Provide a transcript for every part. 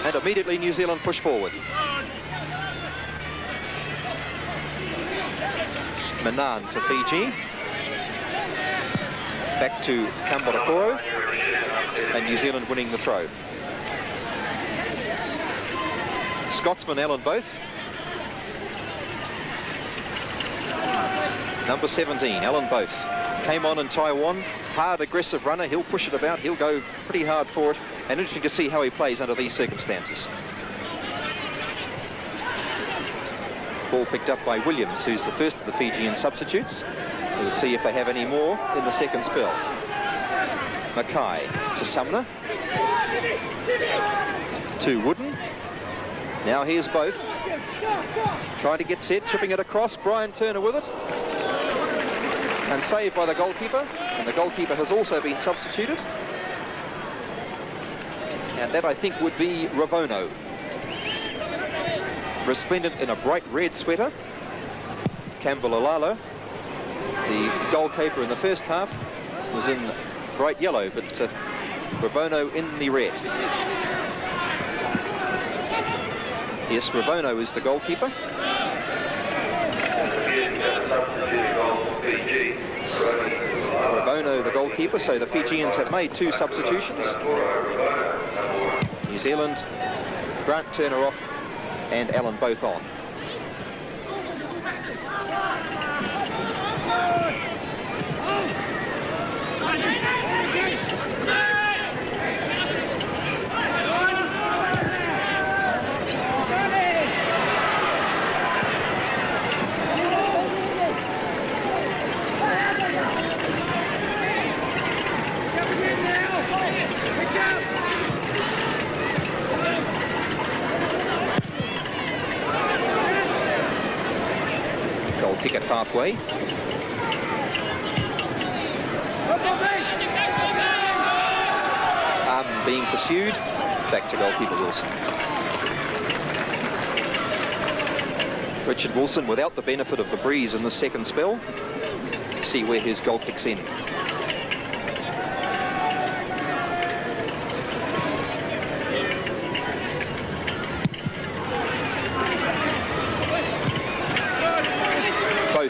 And immediately New Zealand push forward. Manan for Fiji. Back to Kamborakoro. And New Zealand winning the throw. Scotsman Alan Both. Number 17, Alan Both. Came on in Taiwan. Hard, aggressive runner. He'll push it about. He'll go pretty hard for it. And interesting to see how he plays under these circumstances. Ball picked up by Williams, who's the first of the Fijian substitutes. We'll see if they have any more in the second spell. Mackay to Sumner. To Wooden. Now here's Both. Trying to get set, chipping it across. Brian Turner with it. And saved by the goalkeeper. And the goalkeeper has also been substituted. And that, I think, would be Ravono. Resplendent in a bright red sweater. Kabulala, the goalkeeper in the first half, was in bright yellow, but Ravono in the red. Yes, Ravono is the goalkeeper. Ravono the goalkeeper, so the Fijians have made 2 substitutions. New Zealand, Grant Turner off, and Alan Both on. Kick it halfway. Being pursued. Back to goalkeeper Wilson. Richard Wilson without the benefit of the breeze in the second spell. See where his goal kicks in.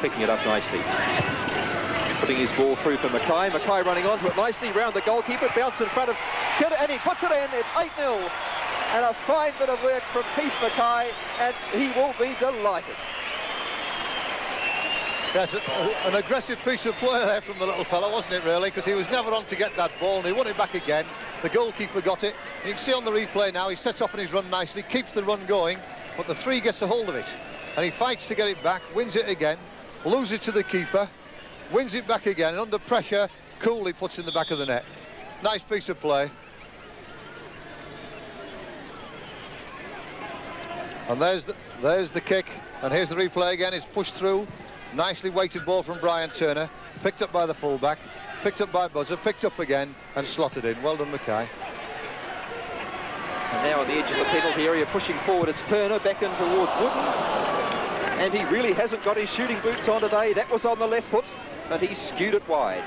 Picking it up nicely. Putting his ball through for Mackay. Mackay running onto it nicely, round the goalkeeper, bounce in front of Kidder, and he puts it in. It's 8-0. And a fine bit of work from Keith Mackay, and he will be delighted. Yes, an aggressive piece of play there from the little fella, wasn't it, really? Because he was never on to get that ball, and he won it back again. The goalkeeper got it. You can see on the replay now, he sets off on his run nicely, keeps the run going, but the 3 gets a hold of it. And he fights to get it back, wins it again, loses it to the keeper, wins it back again, and under pressure, coolly puts in the back of the net. Nice piece of play. And there's the kick, and here's the replay again. It's pushed through. Nicely weighted ball from Brian Turner, picked up by the fullback, picked up by Buzzer, picked up again, and slotted in. Well done, Mackay. And now on the edge of the penalty area, pushing forward, it's Turner back in towards Wooden. And he really hasn't got his shooting boots on today. That was on the left foot, and he skewed it wide.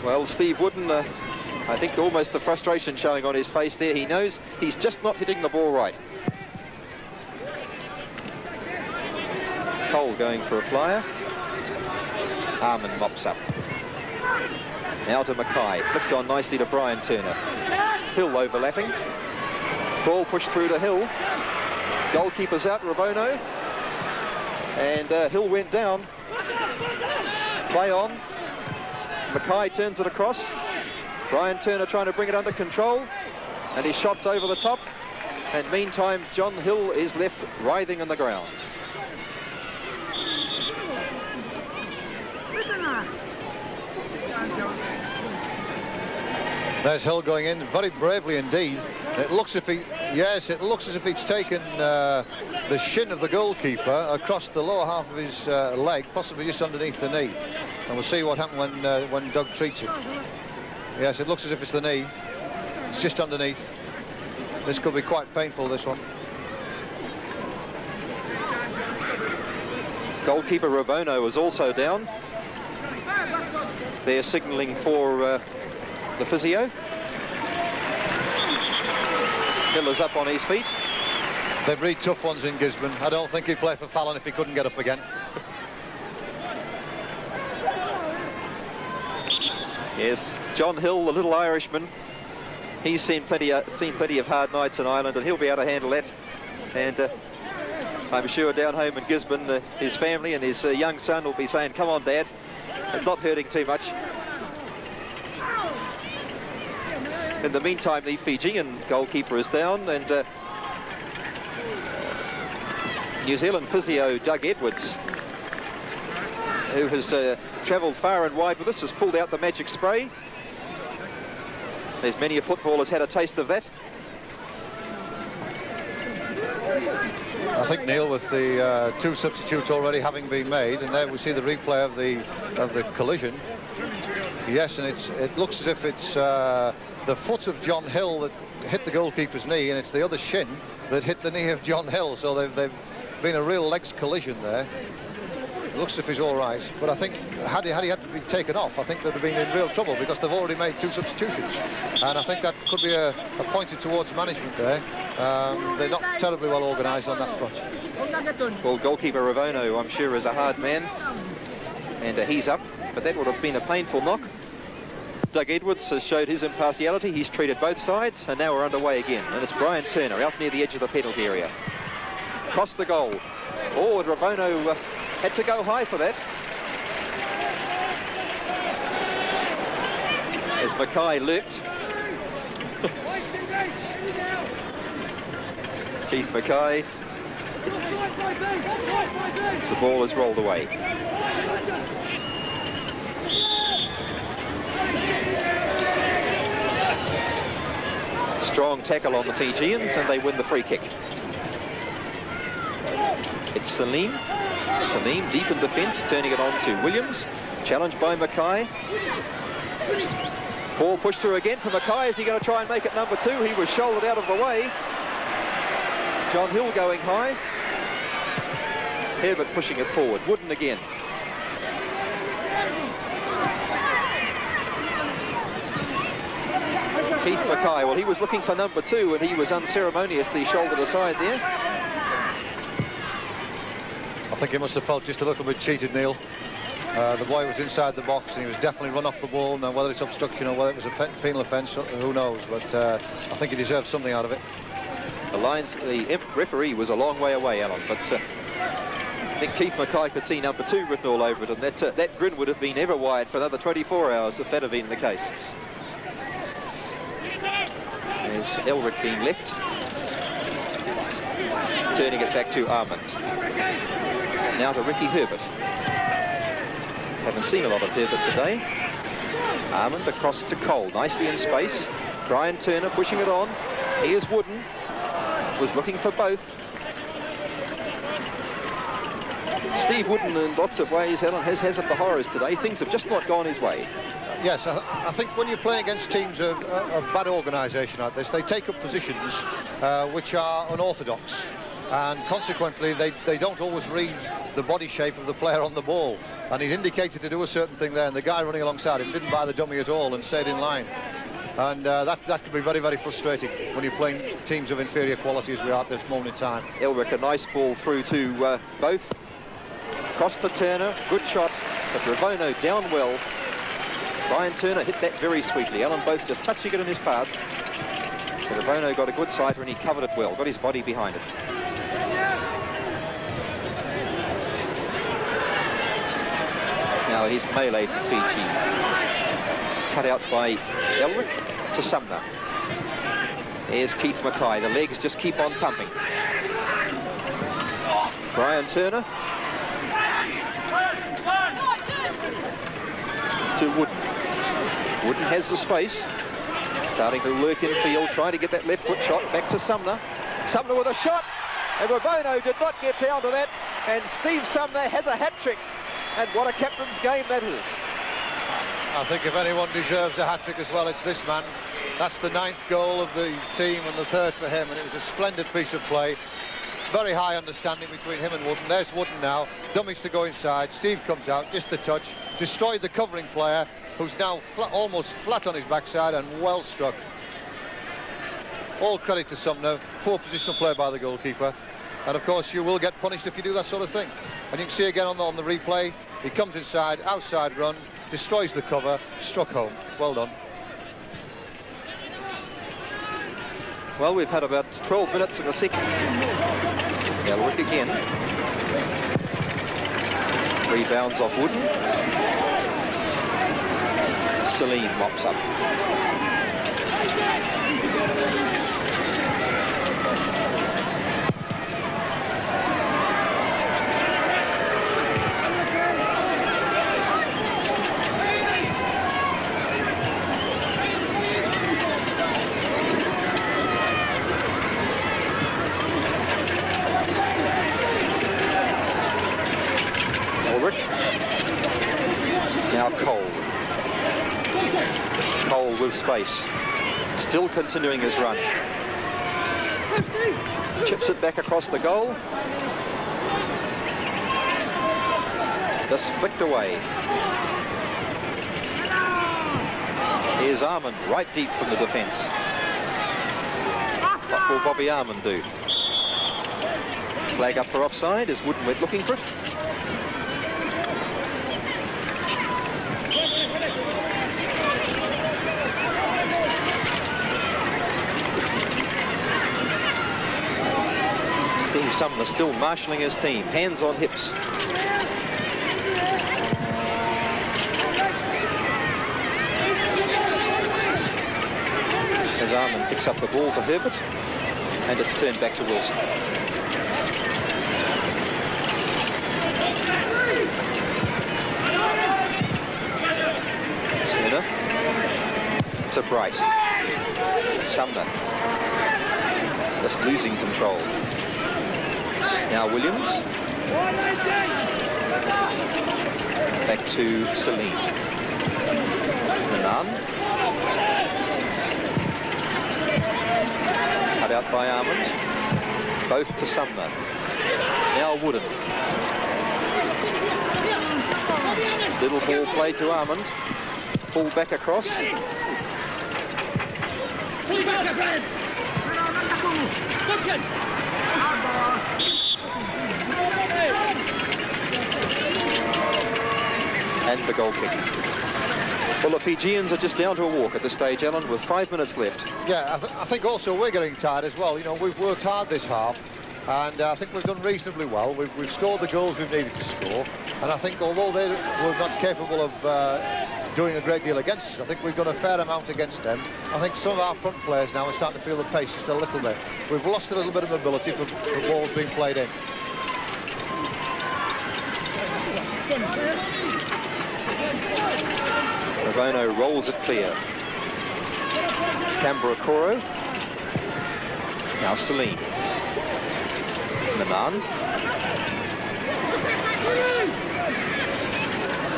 Well, Steve Wooden, I think almost the frustration showing on his face there. He knows he's just not hitting the ball right. Cole going for a flyer. Harmon mops up. Now to Mackay, flicked on nicely to Brian Turner. Hill overlapping. Ball pushed through to Hill. Goalkeeper's out, Ravono. And Hill went down. Play on. Mackay turns it across. Brian Turner trying to bring it under control. And his shot's over the top. And meantime, John Hill is left writhing on the ground. There's Hill going in very bravely indeed. It looks as if it looks as if he's taken the shin of the goalkeeper across the lower half of his leg, possibly just underneath the knee. And we'll see what happens when Doug treats it. Yes, it looks as if it's the knee. It's just underneath. This could be quite painful, this one. Goalkeeper Ravono was also down. They're signalling for the physio. Miller's up on his feet. They've really tough ones in Gisborne. I don't think he'd play for Fallon if he couldn't get up again. Yes, John Hill, the little Irishman. He's seen plenty of hard nights in Ireland, and he'll be able to handle that. And I'm sure down home in Gisborne, his family and his young son will be saying, "Come on, Dad," and not hurting too much. In the meantime, the Fijian goalkeeper is down, and New Zealand physio Doug Edwards, who has travelled far and wide with us, has pulled out the magic spray. There's many a footballer's had a taste of that. I think, Neil, with the 2 substitutes already having been made, and there we see the replay of the collision. Yes, and it looks as if it's the foot of John Hill that hit the goalkeeper's knee, and it's the other shin that hit the knee of John Hill. So they've been a real legs collision there. It looks as if he's all right, but I think had he had to be taken off, I think they'd have been in real trouble, because they've already made 2 substitutions, and I think that could be a pointed towards management there. They're not terribly well organised on that front. Well, goalkeeper Ravono, I'm sure, is a hard man, and he's up, but that would have been a painful knock. Doug Edwards has showed his impartiality. He's treated both sides, and now we're underway again, and it's Brian Turner out near the edge of the penalty area. Cross the goal. Oh, and Ravono had to go high for that. As Mackay lurked. Keith Mackay. As the ball is rolled away. Strong tackle on the Fijians, and they win the free kick. It's Salim. Salim deep in defence, turning it on to Williams. Challenged by Mackay. Ball pushed through again for Mackay. Is he going to try and make it number 2? He was shouldered out of the way. John Hill going high. Herbert pushing it forward. Wooden again. Keith Mackay, well, he was looking for number 2, and he was unceremoniously shouldered aside there. I think he must have felt just a little bit cheated, Neil. The boy was inside the box, and he was definitely run off the ball. Now, whether it's obstruction or whether it was a penal offence, who knows? But I think he deserves something out of it. The referee was a long way away, Alan, but I think Keith Mackay could see number 2 written all over it, and that grin would have been ever wide for another 24 hours if that had been the case. There's Elric being left. Turning it back to Armand. Now to Ricky Herbert. Haven't seen a lot of Herbert today. Armand across to Cole, nicely in space. Brian Turner pushing it on. Here's Wooden. Was looking for both. Steve Wooden, in lots of ways, Alan, has at the horrors today. Things have just not gone his way. Yes, I think when you're playing against teams of bad organisation like this, they take up positions which are unorthodox, and consequently they don't always read the body shape of the player on the ball. And he's indicated to do a certain thing there, and the guy running alongside him didn't buy the dummy at all and stayed in line. And that can be very, very frustrating when you're playing teams of inferior quality as we are at this moment in time. Elric, a nice ball through to both. Cross to Turner, good shot, but Ravono down well. Brian Turner hit that very sweetly. Alan both just touching it in his path. But Ravono got a good sight and he covered it well, got his body behind it. Now he's melee for Fiji. Cut out by Elric to Sumner. There's Keith Mackay. The legs just keep on pumping. Brian Turner. To Wooden. Wooden has the space. Starting to lurk in field, trying to get that left foot shot. Back to Sumner. Sumner with a shot. And Ravono did not get down to that. And Steve Sumner has a hat-trick. And what a captain's game that is. I think if anyone deserves a hat-trick as well, it's this man. That's the 9th goal of the team and the 3rd for him, and it was a splendid piece of play. Very high understanding between him and Wooden. There's Wooden now. Dummies to go inside. Steve comes out, just a touch. Destroyed the covering player, who's now almost flat on his backside and well struck. All credit to Sumner. Poor positional play by the goalkeeper. And of course you will get punished if you do that sort of thing. And you can see again on the replay, he comes inside, outside run, destroys the cover, struck home. Well done. Well, we've had about 12 minutes in the second. They'll work again. Rebounds off Wooden. Celine mops up. Now Cole with space, still continuing his run. Chips it back across the goal. Just flicked away. Here's Armand, right deep from the defence. What will Bobby Armand do? Flag up for offside. Is Wooden went looking for it? Steve Sumner still marshalling his team, hands on hips. As Armand picks up the ball to Herbert, and it's turned back to Wilson. Turner to Bright. Sumner just losing control. Now Williams. Back to Celine. Manan. Cut out by Armand. Both to Sumner. Now Wooden. Little ball played to Armand. Pull back across. And the goal kick. Well, the Fijians are just down to a walk at this stage, Alan, with 5 minutes left. Yeah, I think also we're getting tired as well. You know, we've worked hard this half, and I think we've done reasonably well. We've scored the goals we've needed to score, and I think although they were not capable of doing a great deal against us, I think we've done a fair amount against them. I think some of our front players now are starting to feel the pace just a little bit. We've lost a little bit of mobility for the balls being played in. Ravono rolls it clear. Canberra Coro. Now Celine. Manan.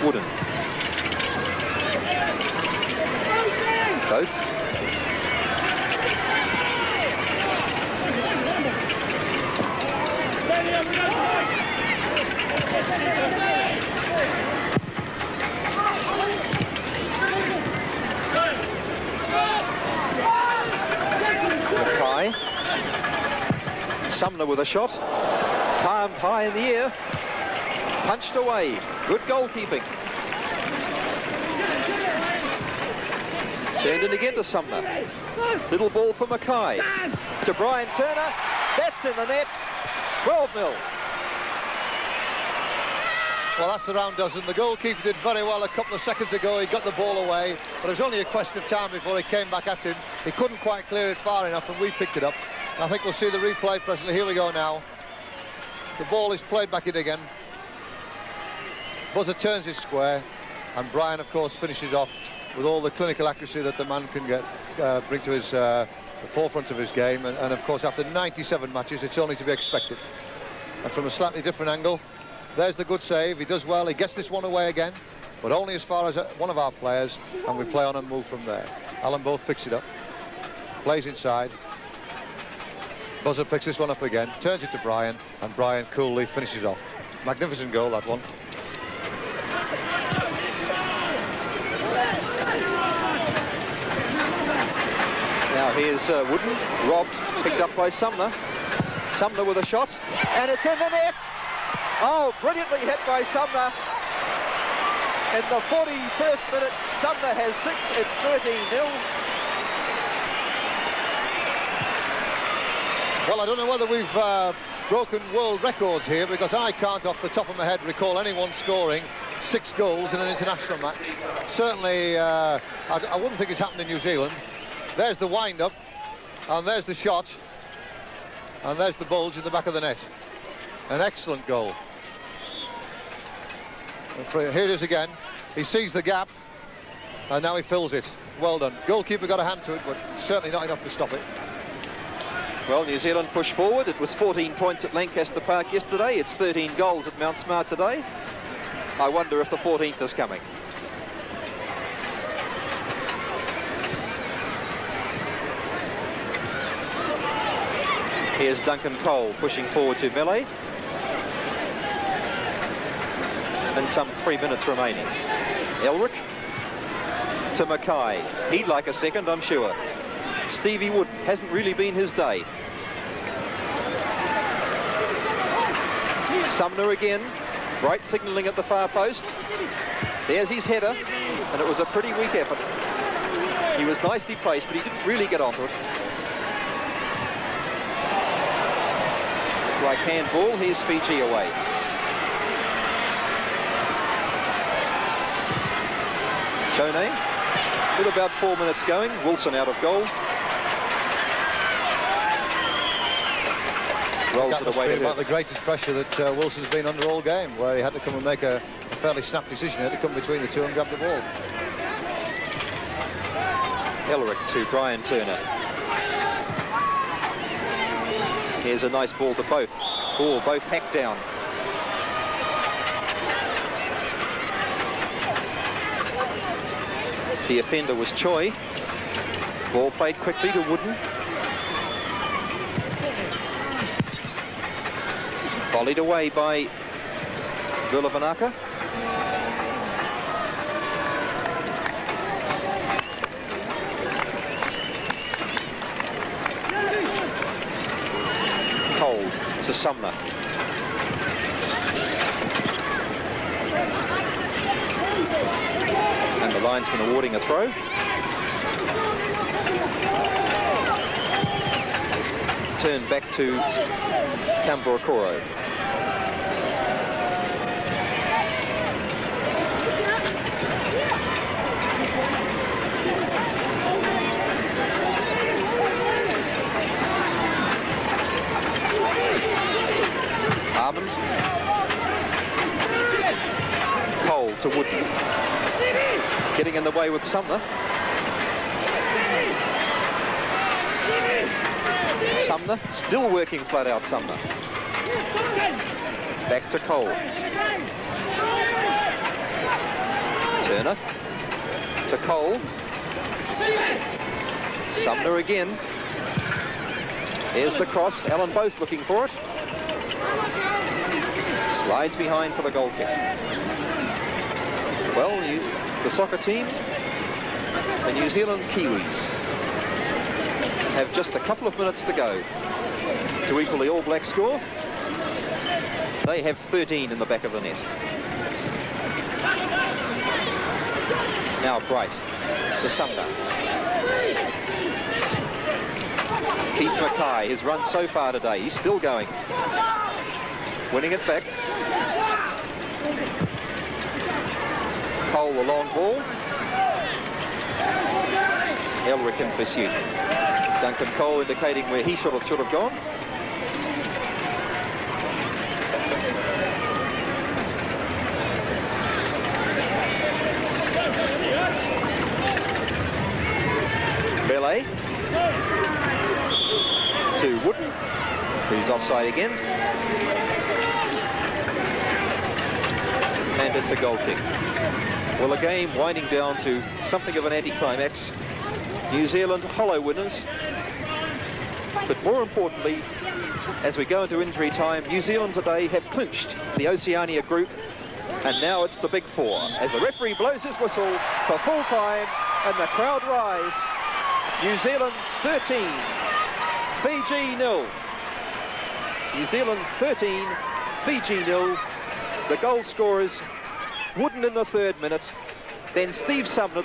Wooden. Both. Mackay. Sumner with a shot. Palmed high in the air. Punched away. Good goalkeeping. Turned in again to Sumner. Little ball for Mackay. To Brian Turner. That's in the net. 12-0. Well, that's the round dozen. The goalkeeper did very well a couple of seconds ago. He got the ball away, but it was only a question of time before he came back at him. He couldn't quite clear it far enough, and we picked it up. I think we'll see the replay presently. Here we go now. The ball is played back in again. Buzzer turns his square, and Brian, of course, finishes off with all the clinical accuracy that the man can get, bring to his the forefront of his game. And of course, after 97 matches, it's only to be expected. And from a slightly different angle, there's the good save. He does well. He gets this one away again, but only as far as one of our players, and we play on and move from there. Alan both picks it up, plays inside. Buzzer picks this one up again, turns it to Brian, and Brian coolly finishes it off. Magnificent goal, that one. Now here's Wooden, robbed, picked up by Sumner. Sumner with a shot, and it's in the net! Oh, brilliantly hit by Sumner. In the 41st minute, Sumner has 6, it's 13-0. Well, I don't know whether we've broken world records here, because I can't, off the top of my head, recall anyone scoring 6 goals in an international match. Certainly, I wouldn't think it's happened in New Zealand. There's the wind-up, and there's the shot, and there's the bulge in the back of the net. An excellent goal. Here it is again. He sees the gap, and now he fills it. Well done. Goalkeeper got a hand to it, but certainly not enough to stop it. Well, New Zealand pushed forward. It was 14 points at Lancaster Park yesterday. It's 13 goals at Mount Smart today. I wonder if the 14th is coming. Here's Duncan Cole pushing forward to Melee. And some 3 minutes remaining. Elric to Mackay. He'd like a second, I'm sure. Stevie Wood hasn't really been his day. Sumner again. Bright signalling at the far post. There's his header, and it was a pretty weak effort. He was nicely placed, but he didn't really get onto it. Like handball, here's Fiji away. Shone, with about 4 minutes going. Wilson out of goal. Rolls it away. About the greatest pressure that Wilson's been under all game, where he had to come and make a fairly snap decision here to come between the two and grab the ball. Elric to Brian Turner. Here's a nice ball to both. Oh, both hacked down. The offender was Choi. Ball played quickly to Wooden. Volleyed away by Villavanaka. Cold to Sumner. And the linesman awarding a throw. Turn back to Camborokoro. Armand. Cole to Wooden. Getting in the way with Sumner. Sumner, still working flat out Sumner. Back to Cole. Turner. To Cole. Sumner again. There's the cross. Allen both looking for it. Slides behind for the goal kick. Well, the soccer team, the New Zealand Kiwis, have just a couple of minutes to go to equal the All Black score. They have 13 in the back of the net. Now Bright to Sumner. Keith Mackay, his run so far today, he's still going. Winning it back. Cole, the long ball. Elric in pursuit. Duncan Cole indicating where he should have gone. Belay to Wooden, who's offside again. And it's a goal kick. Well, a game winding down to something of an anticlimax. New Zealand hollow winners. But more importantly, as we go into injury time, New Zealand today have clinched the Oceania group, and now it's the big four. As the referee blows his whistle for full time, and the crowd rise. New Zealand 13, Fiji 0. New Zealand 13, Fiji 0. The goal scorers, Wooden in the 3rd minute, then Steve Sumner,